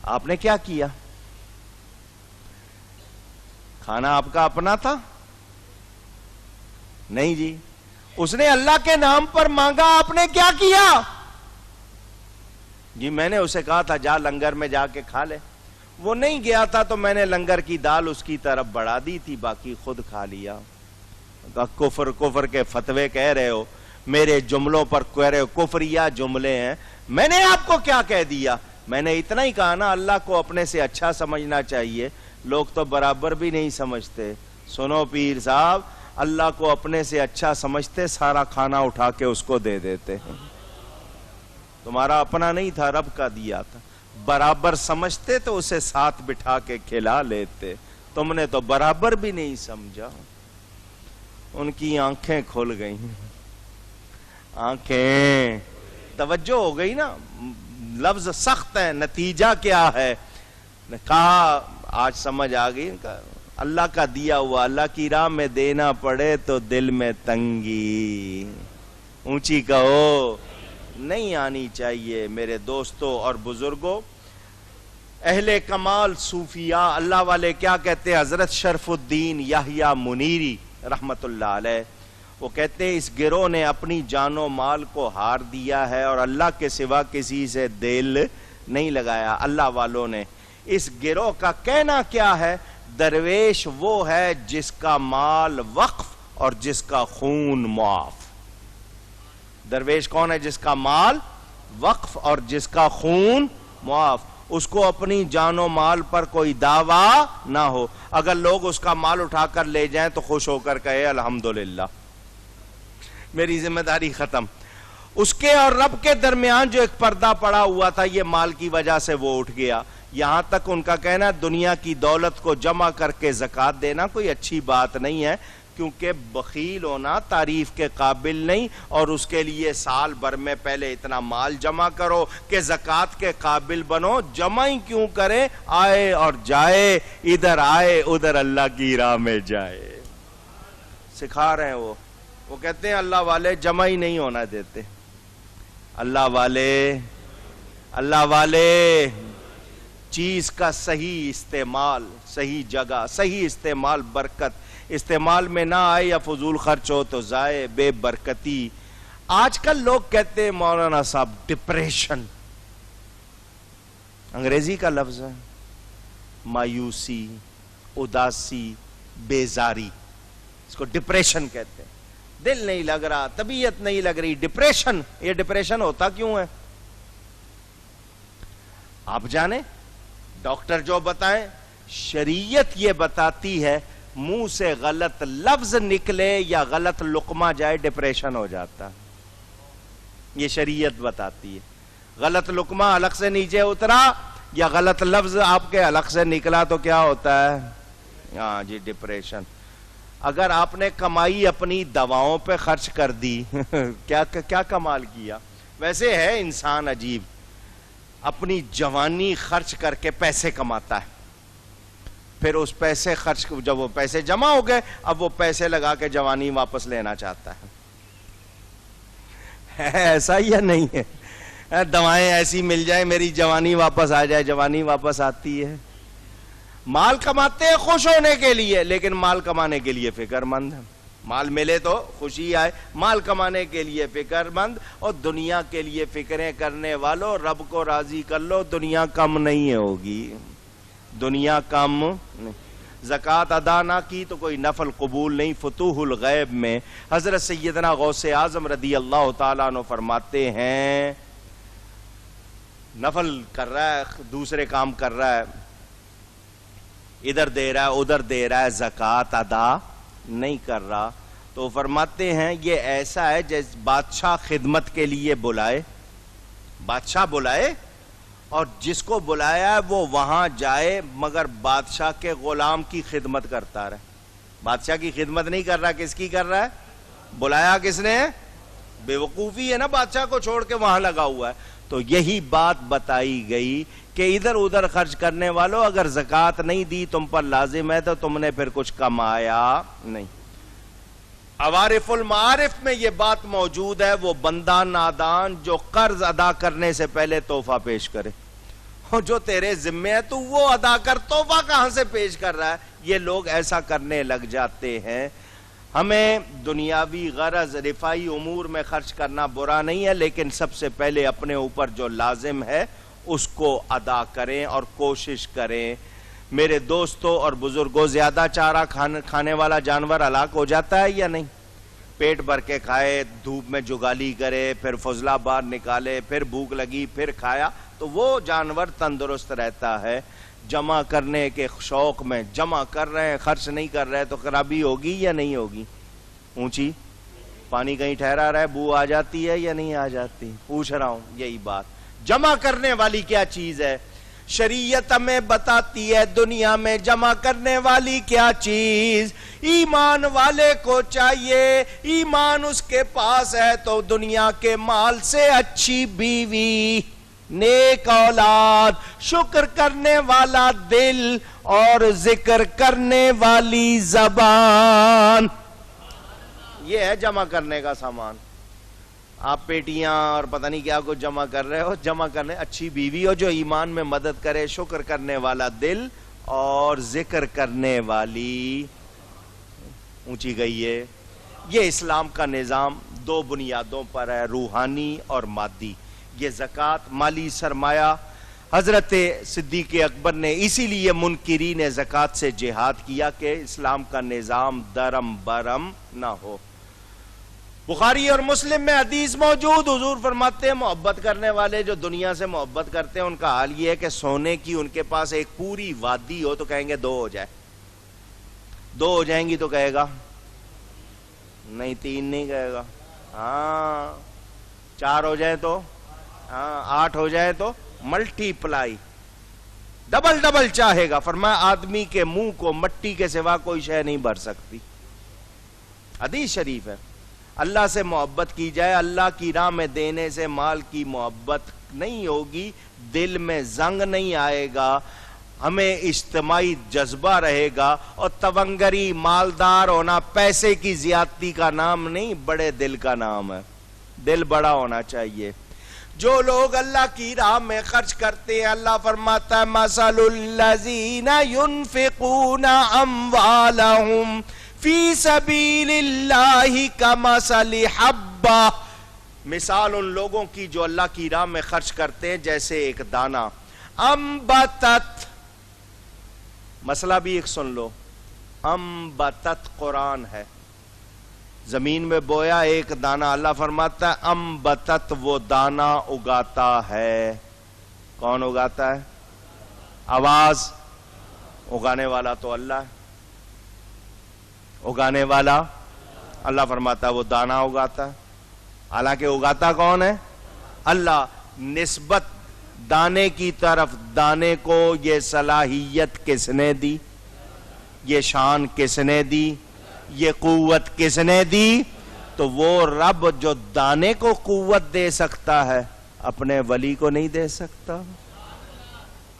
آپ نے کیا کیا؟ کھانا آپ کا اپنا تھا؟ نہیں جی، اس نے اللہ کے نام پر مانگا، آپ نے کیا کیا؟ جی میں نے اسے کہا تھا جا لنگر میں جا کے کھا لے، وہ نہیں گیا تھا تو میں نے لنگر کی دال اس کی طرف بڑھا دی تھی، باقی خود کھا لیا۔ کفر کے فتوے کہہ رہے ہو، میرے جملوں پر کہہ رہے ہو کفریہ جملے ہیں، میں نے آپ کو کیا کہہ دیا؟ میں نے اتنا ہی کہا نا اللہ کو اپنے سے اچھا سمجھنا چاہیے، لوگ تو برابر بھی نہیں سمجھتے۔ سنو پیر صاحب، اللہ کو اپنے سے اچھا سمجھتے سارا کھانا اٹھا کے اس کو دے دیتے ہیں۔ تمہارا اپنا نہیں تھا، رب کا دیا تھا، برابر سمجھتے تو اسے ساتھ بٹھا کے کھلا لیتے، تم نے تو برابر بھی نہیں سمجھا۔ ان کی آنکھیں کھل گئی، آنکھیں، توجہ ہو گئی نا۔ لفظ سخت ہے، نتیجہ کیا ہے؟ کہا آج سمجھ آ گئی، اللہ کا دیا ہوا اللہ کی راہ میں دینا پڑے تو دل میں تنگی اونچی کہو نہیں آنی چاہیے۔ میرے دوستوں اور بزرگوں، اہل کمال صوفیاء اللہ والے کیا کہتے ہیں؟ حضرت شرف الدین یحییٰ منیری رحمت اللہ علیہ، وہ کہتے ہیں اس گروہ نے اپنی جان و مال کو ہار دیا ہے اور اللہ کے سوا کسی سے دل نہیں لگایا۔ اللہ والوں نے، اس گروہ کا کہنا کیا ہے؟ درویش وہ ہے جس کا مال وقف اور جس کا خون معاف۔ درویش کون ہے؟ جس کا مال وقف اور جس کا خون معاف، اس کو اپنی جان و مال پر کوئی دعویٰ نہ ہو، اگر لوگ اس کا مال اٹھا کر لے جائیں تو خوش ہو کر کہے الحمدللہ میری ذمہ داری ختم۔ اس کے اور رب کے درمیان جو ایک پردہ پڑا ہوا تھا، یہ مال کی وجہ سے وہ اٹھ گیا۔ یہاں تک ان کا کہنا دنیا کی دولت کو جمع کر کے زکوٰۃ دینا کوئی اچھی بات نہیں ہے، کیونکہ بخیل ہونا تعریف کے قابل نہیں، اور اس کے لیے سال بھر میں پہلے اتنا مال جمع کرو کہ زکوٰۃ کے قابل بنو۔ جمع ہی کیوں کریں؟ آئے اور جائے، ادھر آئے ادھر اللہ کی راہ میں جائے، سکھا رہے ہیں وہ کہتے ہیں اللہ والے جمع ہی نہیں ہونا دیتے۔ اللہ والے چیز کا صحیح استعمال، صحیح جگہ، صحیح استعمال، برکت استعمال میں نہ آئے یا فضول خرچ ہو تو ضائع، بے برکتی۔ آج کل لوگ کہتے ہیں مولانا صاحب ڈپریشن، انگریزی کا لفظ ہے، مایوسی، اداسی، بیزاری، اس کو ڈپریشن کہتے ہیں۔ دل نہیں لگ رہا، طبیعت نہیں لگ رہی، ڈپریشن۔ یہ ڈپریشن ہوتا کیوں ہے؟ آپ جانیں، ڈاکٹر جو بتائیں، شریعت یہ بتاتی ہے منہ سے غلط لفظ نکلے یا غلط لقمہ جائے ڈپریشن ہو جاتا، یہ شریعت بتاتی ہے۔ غلط لقمہ حلق سے نیچے اترا یا غلط لفظ آپ کے حلق سے نکلا تو کیا ہوتا ہے؟ ہاں جی، ڈپریشن۔ اگر آپ نے کمائی اپنی دواؤں پہ خرچ کر دی کیا کمال کیا؟ ویسے ہے انسان عجیب، اپنی جوانی خرچ کر کے پیسے کماتا ہے، پھر اس پیسے خرچ، جب وہ پیسے جمع ہو گئے اب وہ پیسے لگا کے جوانی واپس لینا چاہتا ہے۔ ایسا یا نہیں ہے؟ دوائیں ایسی مل جائیں میری جوانی واپس آ جائے، جوانی واپس آتی ہے۔ مال کماتے ہیں خوش ہونے کے لیے، لیکن مال کمانے کے لیے فکر مند ہے۔ مال ملے تو خوشی آئے، مال کمانے کے لیے فکر مند، اور دنیا کے لیے فکریں کرنے والوں رب کو راضی کر لو، دنیا کم نہیں ہوگی، دنیا کم نہیں۔ زکوٰۃ ادا نہ کی تو کوئی نفل قبول نہیں۔ فتوح الغیب میں حضرت سیدنا غوث اعظم رضی اللہ تعالیٰ عنہ فرماتے ہیں، نفل کر رہا ہے، دوسرے کام کر رہا ہے، ادھر دے رہا ہے ادھر دے رہا ہے، زکوٰۃ ادا نہیں کر رہا، تو فرماتے ہیں یہ ایسا ہے جیسے بادشاہ خدمت کے لیے بلائے، بادشاہ بلائے اور جس کو بلایا ہے وہ وہاں جائے مگر بادشاہ کے غلام کی خدمت کرتا رہے۔ بادشاہ کی خدمت نہیں کر رہا، کس کی کر رہا ہے؟ بلایا کس نے ہے؟ بے وقوفی ہے نا، بادشاہ کو چھوڑ کے وہاں لگا ہوا ہے۔ تو یہی بات بتائی گئی کہ ادھر ادھر خرچ کرنے والوں، اگر زکوٰۃ نہیں دی تم پر لازم ہے تو تم نے پھر کچھ کمایا نہیں۔ عوارف المعارف میں یہ بات موجود ہے، وہ بندہ نادان جو قرض ادا کرنے سے پہلے تحفہ پیش کرے، جو تیرے ذمے ہے تو وہ ادا کر، تحفہ کہاں سے پیش کر رہا ہے؟ یہ لوگ ایسا کرنے لگ جاتے ہیں۔ ہمیں دنیاوی غرض رفائی امور میں خرچ کرنا برا نہیں ہے، لیکن سب سے پہلے اپنے اوپر جو لازم ہے اس کو ادا کریں اور کوشش کریں۔ میرے دوستوں اور بزرگوں، زیادہ چارہ کھانے والا جانور ہلاک ہو جاتا ہے یا نہیں؟ پیٹ بھر کے کھائے، دھوپ میں جگالی کرے، پھر فضلہ باہر نکالے، پھر بھوک لگی، پھر کھایا، تو وہ جانور تندرست رہتا ہے۔ جمع کرنے کے شوق میں جمع کر رہے ہیں، خرچ نہیں کر رہے تو خرابی ہوگی یا نہیں ہوگی؟ اونچی پانی کہیں ٹھہرا رہا ہے، بو آ جاتی ہے یا نہیں آ جاتی؟ پوچھ رہا ہوں یہی بات۔ جمع کرنے والی کیا چیز ہے؟ شریعت ہمیں بتاتی ہے دنیا میں جمع کرنے والی کیا چیز۔ ایمان والے کو چاہیے، ایمان اس کے پاس ہے تو دنیا کے مال سے اچھی بیوی، نیک اولاد، شکر کرنے والا دل اور ذکر کرنے والی زبان، یہ ہے جمع کرنے کا سامان۔ آپ پیٹیاں اور پتہ نہیں کیا کچھ جمع کر رہے ہو، جمع کرنے اچھی بیوی ہو جو ایمان میں مدد کرے، شکر کرنے والا دل اور ذکر کرنے والی، اونچی گئی ہے۔ یہ اسلام کا نظام دو بنیادوں پر ہے، روحانی اور مادی۔ یہ زکوٰۃ مالی سرمایہ، حضرت صدیق اکبر نے اسی لیے منکرین زکوٰۃ سے جہاد کیا کہ اسلام کا نظام درم برم نہ ہو۔ بخاری اور مسلم میں حدیث موجود، حضور فرماتے ہیں محبت کرنے والے جو دنیا سے محبت کرتے ہیں ان کا حال یہ ہے کہ سونے کی ان کے پاس ایک پوری وادی ہو تو کہیں گے دو ہو جائے، دو ہو جائیں گی تو کہے گا نہیں، تین نہیں کہے گا، ہاں چار ہو جائے تو ہاں، آٹھ ہو جائے تو ملٹی پلائی، ڈبل ڈبل چاہے گا۔ فرمایا آدمی کے منہ کو مٹی کے سوا کوئی شے نہیں بھر سکتی، حدیث شریف ہے۔ اللہ سے محبت کی جائے، اللہ کی راہ میں دینے سے مال کی محبت نہیں ہوگی، دل میں زنگ نہیں آئے گا، ہمیں اجتماعی جذبہ رہے گا، اور تونگری مالدار ہونا پیسے کی زیادتی کا نام نہیں، بڑے دل کا نام ہے، دل بڑا ہونا چاہیے۔ جو لوگ اللہ کی راہ میں خرچ کرتے ہیں، اللہ فرماتا ہے مثل الذین ينفقون اموالهم فی سبیل اللہ کمثل حبہ، مثال ان لوگوں کی جو اللہ کی راہ میں خرچ کرتے ہیں جیسے ایک دانہ، انبتت، مسئلہ بھی ایک سن لو، انبتت قرآن ہے، زمین میں بویا ایک دانہ، اللہ فرماتا ہے انبتت، وہ دانہ اگاتا ہے۔ کون اگاتا ہے؟ آواز، اگانے والا تو اللہ ہے، اگانے والا اللہ فرماتا ہے وہ دانہ اگاتا ہے، حالانکہ اگاتا کون ہے؟ اللہ۔ نسبت دانے کی طرف دانے کو یہ صلاحیت کس نے دی؟ یہ شان کس نے دی؟ یہ قوت کس نے دی؟ تو وہ رب جو دانے کو قوت دے سکتا ہے اپنے ولی کو نہیں دے سکتا؟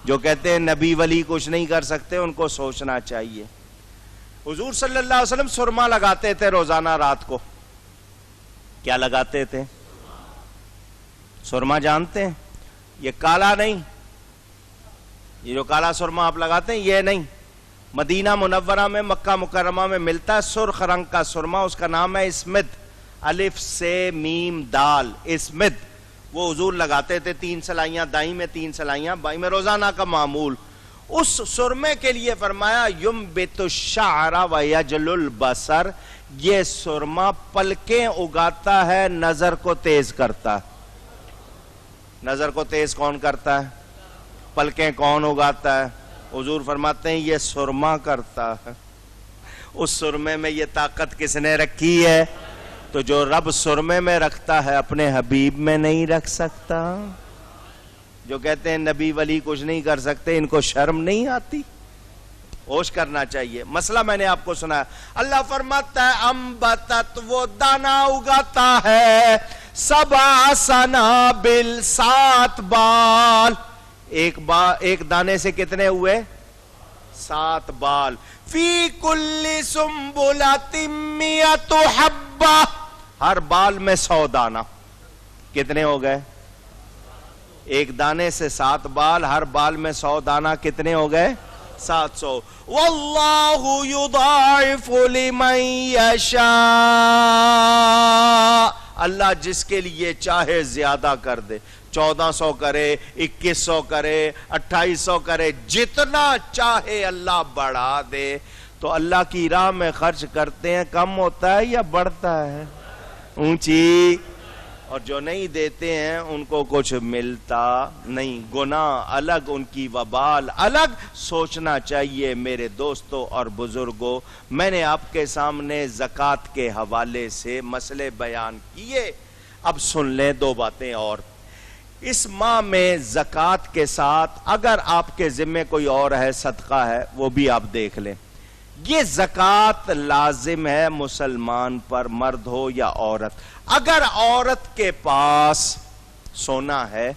جو کہتے ہیں نبی ولی کچھ نہیں کر سکتے ان کو سوچنا چاہیے۔ حضور صلی اللہ علیہ وسلم سرما لگاتے تھے روزانہ رات کو، کیا لگاتے تھے؟ سرما جانتے ہیں؟ یہ کالا نہیں، یہ جو کالا سرما آپ لگاتے ہیں یہ نہیں، مدینہ منورہ میں مکہ مکرمہ میں ملتا ہے سرخ رنگ کا سرما، اس کا نام ہے اسمد، الف سے میم دال، اسمد۔ وہ حضور لگاتے تھے، 3 سلائیاں دائیں میں 3 سلائیاں بائیں میں، روزانہ کا معمول۔ اس سرمے کے لیے فرمایا یمبت الشعر ویجل البصر، یہ سرما پلکیں اگاتا ہے، نظر کو تیز کرتا ہے۔ نظر کو تیز کون کرتا ہے؟ پلکیں کون اگاتا ہے؟ حضور فرماتے ہیں یہ سرما کرتا ہے۔ اس سرمے میں یہ طاقت کس نے رکھی ہے؟ تو جو رب سرمے میں رکھتا ہے اپنے حبیب میں نہیں رکھ سکتا؟ جو کہتے ہیں نبی ولی کچھ نہیں کر سکتے، ان کو شرم نہیں آتی؟ ہوش کرنا چاہیے۔ مسئلہ میں نے آپ کو سنا، اللہ فرماتا ہے انبتت، وہ دانہ اگاتا ہے، 7 سنابل، 7 بال، ایک دانے سے کتنے ہوئے؟ 7 بال، فی کل سنبلۃ 100 حبہ، ہر بال میں 100 دانہ، کتنے ہو گئے؟ ایک دانے سے 7 بال، ہر بال میں 100 دانہ، کتنے ہو گئے؟ 700. واللہ یضاعف لمن یشاء، اللہ جس کے لیے چاہے زیادہ کر دے، 1400 کرے، 2100 کرے، 2800 کرے، جتنا چاہے اللہ بڑھا دے. تو اللہ کی راہ میں خرچ کرتے ہیں، کم ہوتا ہے یا بڑھتا ہے؟ اونچی. اور جو نہیں دیتے ہیں ان کو کچھ ملتا نہیں. گناہ الگ، ان کی وبال الگ. سوچنا چاہیے میرے دوستوں اور بزرگوں. میں نے آپ کے سامنے زکوٰۃ کے حوالے سے مسئلے بیان کیے، اب سن لیں 2 باتیں اور. اس ماہ میں زکوٰۃ کے ساتھ اگر آپ کے ذمے کوئی اور ہے، صدقہ ہے، وہ بھی آپ دیکھ لیں. یہ زکوٰۃ لازم ہے مسلمان پر، مرد ہو یا عورت. اگر عورت کے پاس سونا ہے،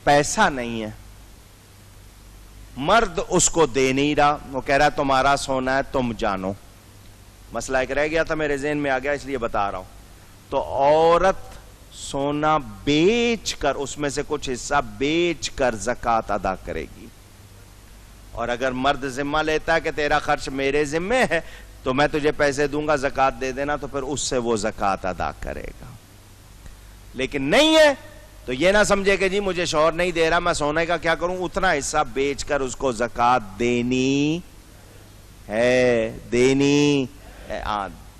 پیسہ نہیں ہے، مرد اس کو دے نہیں رہا، وہ کہہ رہا تمہارا سونا ہے، تم جانو. مسئلہ ایک رہ گیا تھا میرے ذہن میں آ گیا، اس لیے بتا رہا ہوں. تو عورت سونا بیچ کر، اس میں سے کچھ حصہ بیچ کر زکوٰۃ ادا کرے گی. اور اگر مرد ذمہ لیتا ہے کہ تیرا خرچ میرے ذمے ہے تو میں تجھے پیسے دوں گا، زکوٰۃ دے دینا، تو پھر اس سے وہ زکوٰۃ ادا کرے گا. لیکن نہیں ہے تو یہ نہ سمجھے کہ جی مجھے شوہر نہیں دے رہا، میں سونے کا کیا کروں. اتنا حصہ بیچ کر اس کو زکوٰۃ دینی ہے، دینی ہے.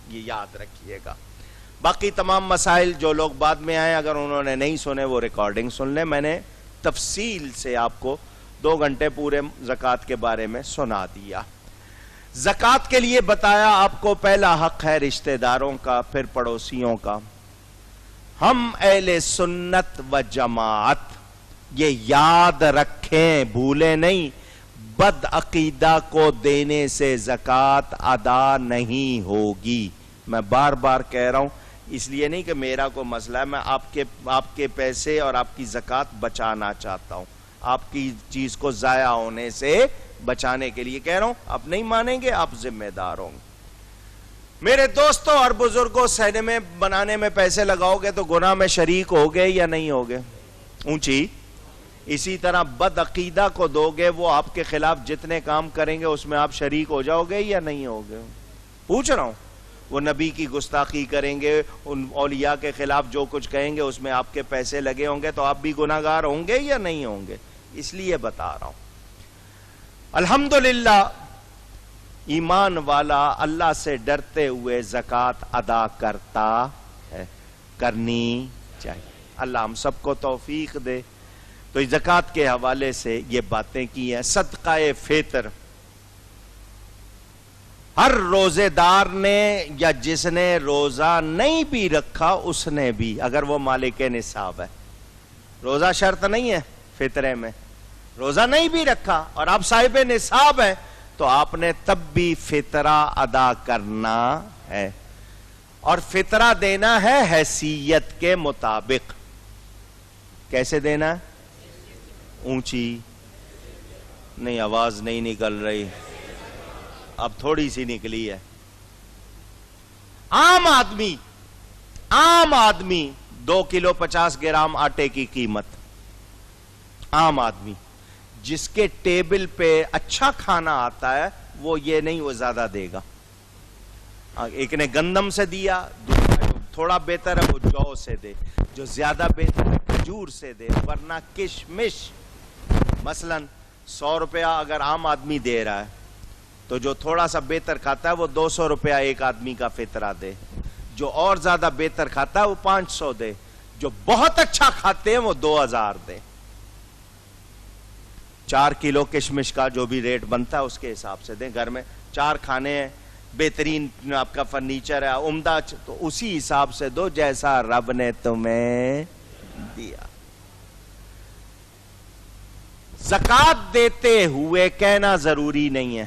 یہ یاد رکھیے گا. باقی تمام مسائل جو لوگ بعد میں آئے، اگر انہوں نے نہیں سنے وہ ریکارڈنگ سن لیں. میں نے تفصیل سے آپ کو 2 گھنٹے پورے زکوٰۃ کے بارے میں سنا دیا. زکوٰۃ کے لیے بتایا آپ کو پہلا حق ہے رشتہ داروں کا، پھر پڑوسیوں کا. ہم اہل سنت و جماعت یہ یاد رکھیں، بھولیں نہیں، بد عقیدہ کو دینے سے زکوٰۃ ادا نہیں ہوگی. میں بار بار کہہ رہا ہوں، اس لیے نہیں کہ میرا کوئی مسئلہ ہے، میں آپ کے پیسے اور آپ کی زکوٰۃ بچانا چاہتا ہوں، آپ کی چیز کو ضائع ہونے سے بچانے کے لیے کہہ رہا ہوں. آپ نہیں مانیں گے، آپ ذمہ دار ہوں گے. میرے دوستوں اور بزرگوں، سینمے بنانے میں پیسے لگاؤ گے تو گناہ میں شریک ہوگے یا نہیں ہوگے؟ اونچی. اسی طرح بد عقیدہ کو دو گے، وہ آپ کے خلاف جتنے کام کریں گے اس میں آپ شریک ہو جاؤ گے یا نہیں ہوگے؟ پوچھ رہا ہوں. وہ نبی کی گستاخی کریں گے، ان اولیاء کے خلاف جو کچھ کہیں گے اس میں آپ کے پیسے لگے ہوں گے، تو آپ بھی گناہ گار ہوں گے یا نہیں ہوں گے؟ اس لیے بتا رہا ہوں. الحمدللہ ایمان والا اللہ سے ڈرتے ہوئے زکوٰۃ ادا کرتا ہے، کرنی چاہیے. اللہ ہم سب کو توفیق دے. تو زکوٰۃ کے حوالے سے یہ باتیں کی ہیں. صدقہ فطر ہر روزے دار نے یا جس نے روزہ نہیں بھی رکھا اس نے بھی، اگر وہ مالک نصاب ہے، روزہ شرط نہیں ہے فطرے میں، روزہ نہیں بھی رکھا اور آپ صاحب نصاب ہیں تو آپ نے تب بھی فطرہ ادا کرنا ہے. اور فطرہ دینا ہے حیثیت کے مطابق. کیسے دینا ہے؟ اونچی نہیں، آواز نہیں نکل رہی، اب تھوڑی سی نکلی ہے. عام آدمی 2 کلو 50 گرام آٹے کی قیمت، عام آدمی جس کے ٹیبل پہ اچھا کھانا آتا ہے وہ یہ نہیں، وہ زیادہ دے گا. ایک نے گندم سے دیا، تھوڑا بہتر ہے وہ جو سے دے، جو زیادہ بہتر ہے کھجور سے دے، ورنہ کشمش. مثلا 100 روپیہ اگر عام آدمی دے رہا ہے تو جو تھوڑا سا بہتر کھاتا ہے وہ 200 روپیہ ایک آدمی کا فطرہ دے، جو اور زیادہ بہتر کھاتا ہے وہ 500 دے، جو بہت اچھا کھاتے ہیں وہ 2000 دے. 4 کلو کشمش کا جو بھی ریٹ بنتا ہے اس کے حساب سے دیں. گھر میں 4 کھانے ہیں، بہترین آپ کا فرنیچر ہے، عمدہ، تو اسی حساب سے دو جیسا رب نے تمہیں دیا. زکوٰۃ دیتے ہوئے کہنا ضروری نہیں ہے.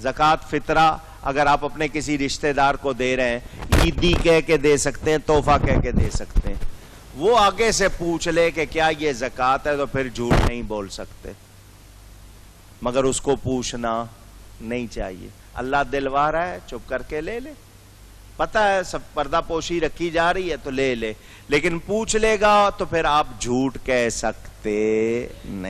زکوٰۃ فطرہ اگر آپ اپنے کسی رشتہ دار کو دے رہے ہیں، عیدی کہہ کے دے سکتے ہیں، تحفہ کہہ کے دے سکتے ہیں. وہ آگے سے پوچھ لے کہ کیا یہ زکوٰۃ ہے تو پھر جھوٹ نہیں بول سکتے، مگر اس کو پوچھنا نہیں چاہیے. اللہ دلوا رہا ہے، چپ کر کے لے لے. پتہ ہے سب پردہ پوشی رکھی جا رہی ہے تو لے لے، لیکن پوچھ لے گا تو پھر آپ جھوٹ کہہ سکتے نہیں۔